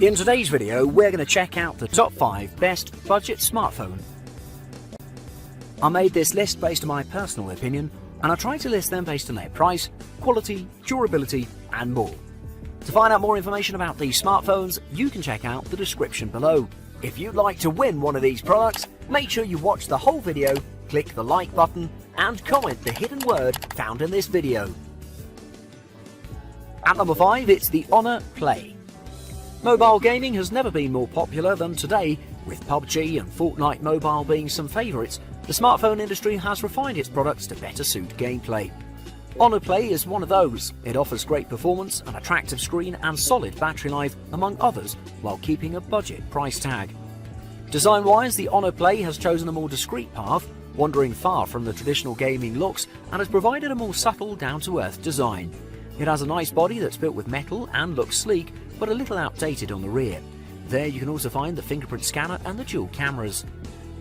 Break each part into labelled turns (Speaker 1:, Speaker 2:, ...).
Speaker 1: In today's video, we're going to check out the top 5 best budget smartphone. I made this list based on my personal opinion, and I tried to list them based on their price, quality, durability, and more. To find out more information about these smartphones, you can check out the description below. If you'd like to win one of these products, make sure you watch the whole video, click the like button, and comment the hidden word found in this video. At number 5, it's the Honor Play. Mobile gaming has never been more popular than today, with PUBG and Fortnite Mobile being some favourites. The smartphone industry has refined its products to better suit gameplay. Honor Play is one of those. It offers great performance, an attractive screen and solid battery life, among others, while keeping a budget price tag. Design-wise, the Honor Play has chosen a more discreet path, wandering far from the traditional gaming looks, and has provided a more subtle, down-to-earth design. It has a nice body that's built with metal and looks sleek, but a little outdated on the rear. There you can also find the fingerprint scanner and the dual cameras.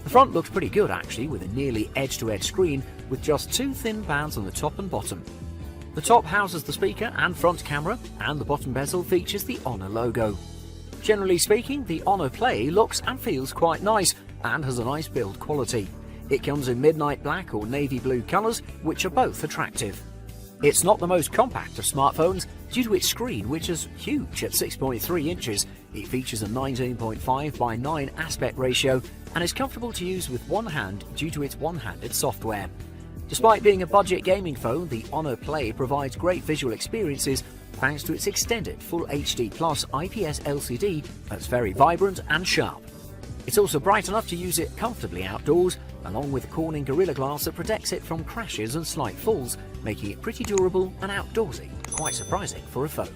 Speaker 1: The front looks pretty good actually, with a nearly edge-to-edge screen with just 2 thin bands on the top and bottom. The top houses the speaker and front camera, and the bottom bezel features the Honor logo. Generally speaking, the Honor Play looks and feels quite nice and has a nice build quality. It comes in midnight black or navy blue colours, which are both attractive. It's not the most compact of smartphones due to its screen, which is huge at 6.3 inches. It features a 19.5 by 9 aspect ratio and is comfortable to use with one hand due to its one-handed software. Despite being a budget gaming phone, the Honor Play provides great visual experiences thanks to its extended Full HD Plus IPS LCD that's very vibrant and sharp. It's also bright enough to use it comfortably outdoors, along with Corning Gorilla Glass that protects it from crashes and slight falls, making it pretty durable and outdoorsy, quite surprising for a phone.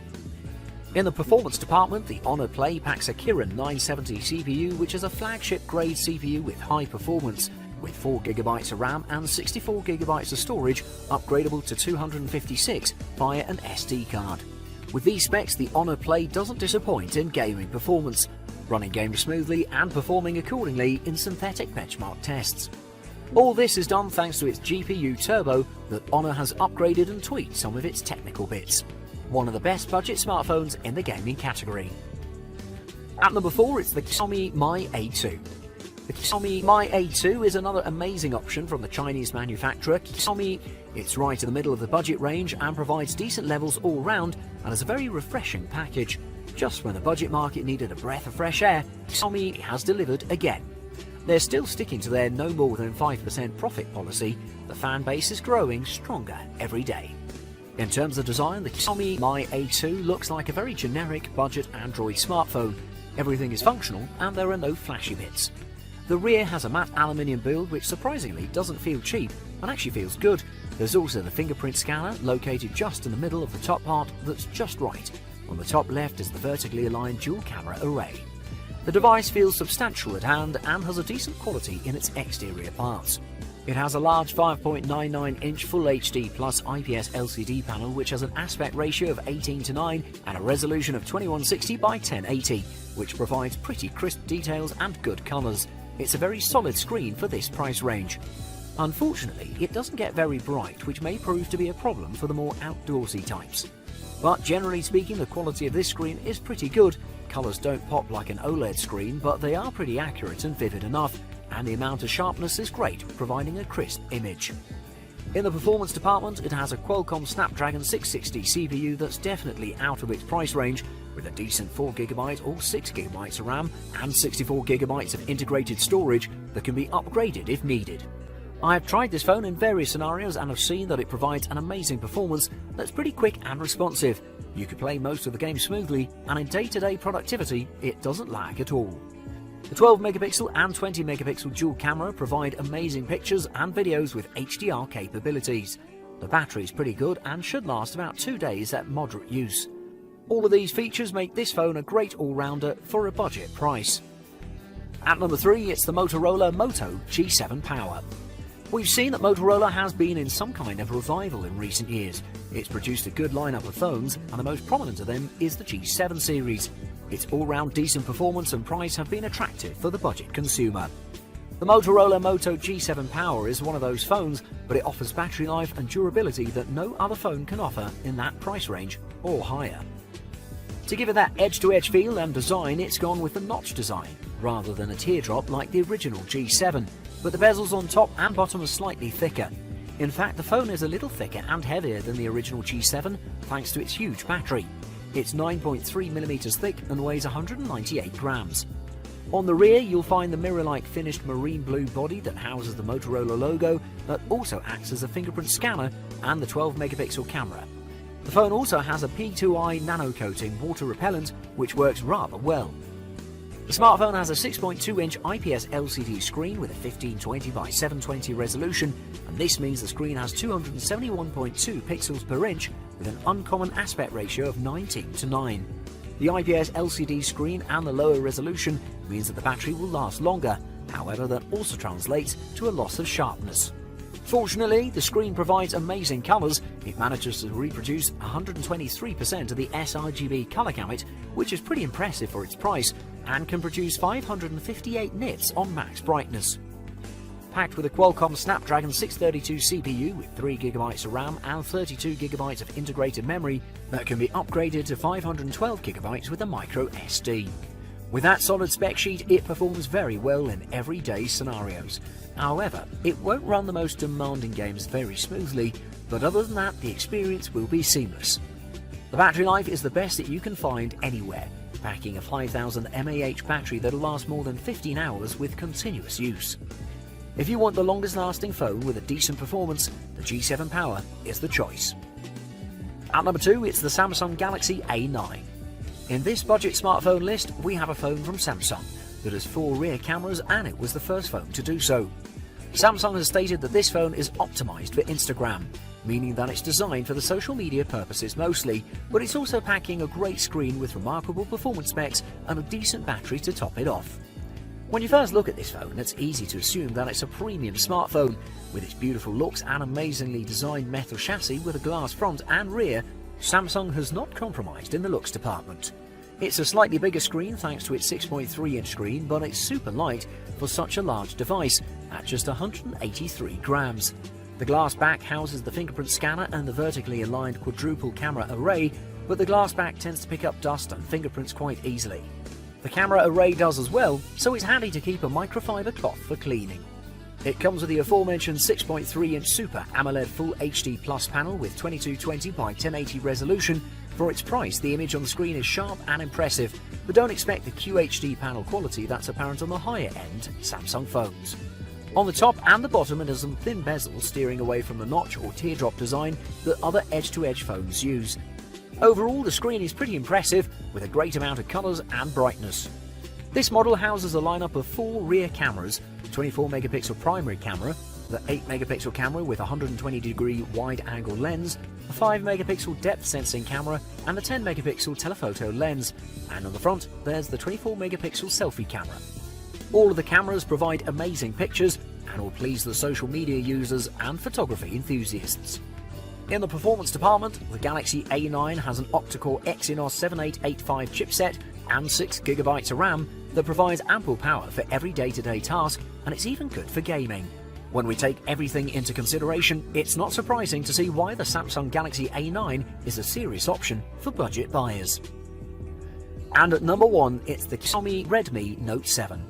Speaker 1: In the performance department, the Honor Play packs a Kirin 970 CPU, which is a flagship grade CPU with high performance, with 4GB of RAM and 64GB of storage, upgradable to 256 via an SD card. With these specs, the Honor Play doesn't disappoint in gaming performance, running games smoothly and performing accordingly in synthetic benchmark tests. All this is done thanks to its GPU Turbo that Honor has upgraded and tweaked some of its technical bits. One of the best budget smartphones in the gaming category. At number 4, it's the Xiaomi Mi A2. The Xiaomi Mi A2 is another amazing option from the Chinese manufacturer Xiaomi. It's right in the middle of the budget range and provides decent levels all round and is a very refreshing package. Just when the budget market needed a breath of fresh air, Xiaomi has delivered again. They're still sticking to their no more than 5% profit policy. The fan base is growing stronger every day. In terms of design, the Xiaomi Mi A2 looks like a very generic budget Android smartphone. Everything is functional and there are no flashy bits. The rear has a matte aluminium build which surprisingly doesn't feel cheap and actually feels good. There's also the fingerprint scanner located just in the middle of the top part that's just right. On the top left is the vertically aligned dual camera array. The device feels substantial at hand and has a decent quality in its exterior parts. It has a large 5.99-inch Full HD Plus IPS LCD panel which has an aspect ratio of 18:9 and a resolution of 2160 by 1080, which provides pretty crisp details and good colours. It's a very solid screen for this price range. Unfortunately, it doesn't get very bright, which may prove to be a problem for the more outdoorsy types. But generally speaking, the quality of this screen is pretty good. Colours don't pop like an OLED screen, but they are pretty accurate and vivid enough, and the amount of sharpness is great, providing a crisp image. In the performance department, it has a Qualcomm Snapdragon 660 CPU that's definitely out of its price range, with a decent 4GB or 6GB of RAM and 64GB of integrated storage that can be upgraded if needed. I have tried this phone in various scenarios and have seen that it provides an amazing performance that's pretty quick and responsive. You can play most of the game smoothly, and in day-to-day productivity, it doesn't lag at all. The 12MP and 20MP dual camera provide amazing pictures and videos with HDR capabilities. The battery is pretty good and should last about 2 days at moderate use. All of these features make this phone a great all-rounder for a budget price. At number 3, it's the Motorola Moto G7 Power. We've seen that Motorola has been in some kind of revival in recent years. It's produced a good lineup of phones, and the most prominent of them is the G7 series. Its all-round decent performance and price have been attractive for the budget consumer. The Motorola Moto G7 Power is one of those phones, but it offers battery life and durability that no other phone can offer in that price range or higher. To give it that edge-to-edge feel and design, it's gone with the notch design, rather than a teardrop like the original G7, but the bezels on top and bottom are slightly thicker. In fact, the phone is a little thicker and heavier than the original G7 thanks to its huge battery. It's 9.3mm thick and weighs 198 grams. On the rear, you'll find the mirror-like finished marine blue body that houses the Motorola logo, that also acts as a fingerprint scanner, and the 12-megapixel camera. The phone also has a P2i nano coating water repellent, which works rather well. The smartphone has a 6.2-inch IPS LCD screen with a 1520 by 720 resolution, and this means the screen has 271.2 pixels per inch with an uncommon aspect ratio of 19:9. The IPS LCD screen and the lower resolution means that the battery will last longer, however that also translates to a loss of sharpness. Fortunately, the screen provides amazing colours. It manages to reproduce 123% of the sRGB colour gamut, which is pretty impressive for its price, and can produce 558 nits on max brightness. Packed with a Qualcomm Snapdragon 632 CPU with 3GB of RAM and 32GB of integrated memory that can be upgraded to 512GB with a micro SD. With that solid spec sheet, it performs very well in everyday scenarios. However, it won't run the most demanding games very smoothly, but other than that, the experience will be seamless. The battery life is the best that you can find anywhere, packing a 5000 mAh battery that'll last more than 15 hours with continuous use. If you want the longest lasting phone with a decent performance, the G7 Power is the choice. At number 2, it's the Samsung Galaxy A9. In this budget smartphone list, we have a phone from Samsung that has 4 rear cameras, and it was the first phone to do so. Samsung has stated that this phone is optimized for Instagram, meaning that it's designed for the social media purposes mostly, but it's also packing a great screen with remarkable performance specs and a decent battery to top it off. When you first look at this phone, it's easy to assume that it's a premium smartphone. With its beautiful looks and amazingly designed metal chassis with a glass front and rear, Samsung has not compromised in the looks department. It's a slightly bigger screen thanks to its 6.3-inch screen, but it's super light for such a large device at just 183 grams. The glass back houses the fingerprint scanner and the vertically aligned quadruple camera array, but the glass back tends to pick up dust and fingerprints quite easily. The camera array does as well, so it's handy to keep a microfiber cloth for cleaning. It comes with the aforementioned 6.3-inch Super AMOLED Full HD Plus panel with 2220 by 1080 resolution. For its price, the image on the screen is sharp and impressive, but don't expect the QHD panel quality that's apparent on the higher-end Samsung phones. On the top and the bottom, it has some thin bezels steering away from the notch or teardrop design that other edge-to-edge phones use. Overall, the screen is pretty impressive, with a great amount of colours and brightness. This model houses a lineup of 4 rear cameras, the 24-megapixel primary camera, the 8-megapixel camera with a 120-degree wide-angle lens, a 5-megapixel depth-sensing camera, and a 10-megapixel telephoto lens, and on the front there's the 24-megapixel selfie camera. All of the cameras provide amazing pictures and will please the social media users and photography enthusiasts. In the performance department, the Galaxy A9 has an octa-core Exynos 7885 chipset and 6GB of RAM that provides ample power for every day-to-day task, and it's even good for gaming. When we take everything into consideration, it's not surprising to see why the Samsung Galaxy A9 is a serious option for budget buyers. And at number 1, it's the Xiaomi Redmi Note 7.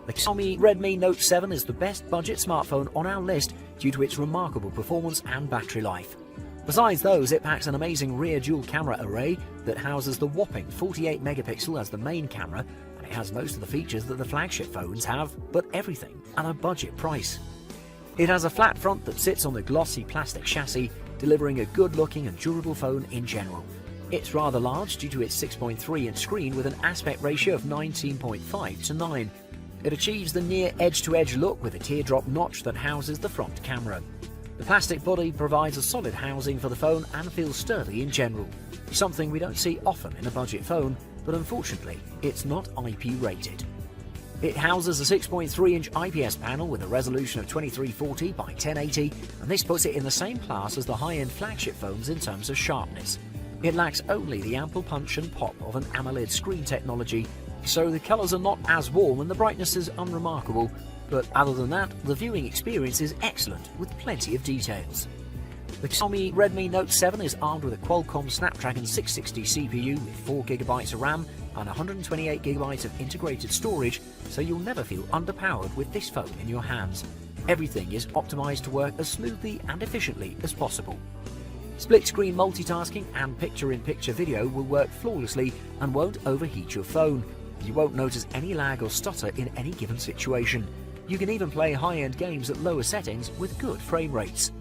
Speaker 1: The Xiaomi Redmi Note 7 is the best budget smartphone on our list due to its remarkable performance and battery life. Besides those, it packs an amazing rear dual camera array that houses the whopping 48 megapixel as the main camera, and it has most of the features that the flagship phones have, but everything at a budget price. It has a flat front that sits on the glossy plastic chassis, delivering a good-looking and durable phone in general. It's rather large due to its 6.3-inch screen with an aspect ratio of 19.5:9. It achieves the near edge-to-edge look with a teardrop notch that houses the front camera. The plastic body provides a solid housing for the phone and feels sturdy in general, something we don't see often in a budget phone, but unfortunately it's not IP rated. It houses a 6.3-inch IPS panel with a resolution of 2340 by 1080, and this puts it in the same class as the high-end flagship phones in terms of sharpness. It lacks only the ample punch and pop of an AMOLED screen technology, so the colours are not as warm and the brightness is unremarkable, but other than that, the viewing experience is excellent with plenty of details. The Xiaomi Redmi Note 7 is armed with a Qualcomm Snapdragon 660 CPU with 4GB of RAM and 128GB of integrated storage, so you'll never feel underpowered with this phone in your hands. Everything is optimized to work as smoothly and efficiently as possible. Split-screen multitasking and picture-in-picture video will work flawlessly and won't overheat your phone. You won't notice any lag or stutter in any given situation. You can even play high-end games at lower settings with good frame rates.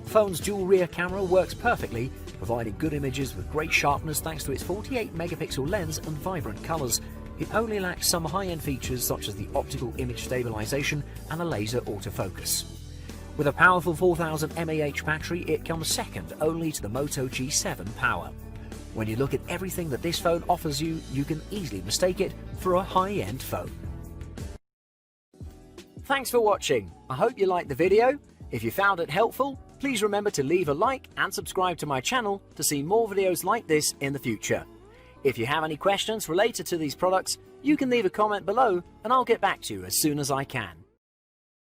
Speaker 1: The phone's dual rear camera works perfectly, providing good images with great sharpness thanks to its 48-megapixel lens and vibrant colours. It only lacks some high-end features such as the optical image stabilization and a laser autofocus. With a powerful 4000 mAh battery, it comes second only to the Moto G7 Power. When you look at everything that this phone offers you, you can easily mistake it for a high-end phone. Thanks for watching. I hope you liked the video. If you found it helpful, please remember to leave a like and subscribe to my channel to see more videos like this in the future. If you have any questions related to these products, you can leave a comment below and I'll get back to you as soon as I can.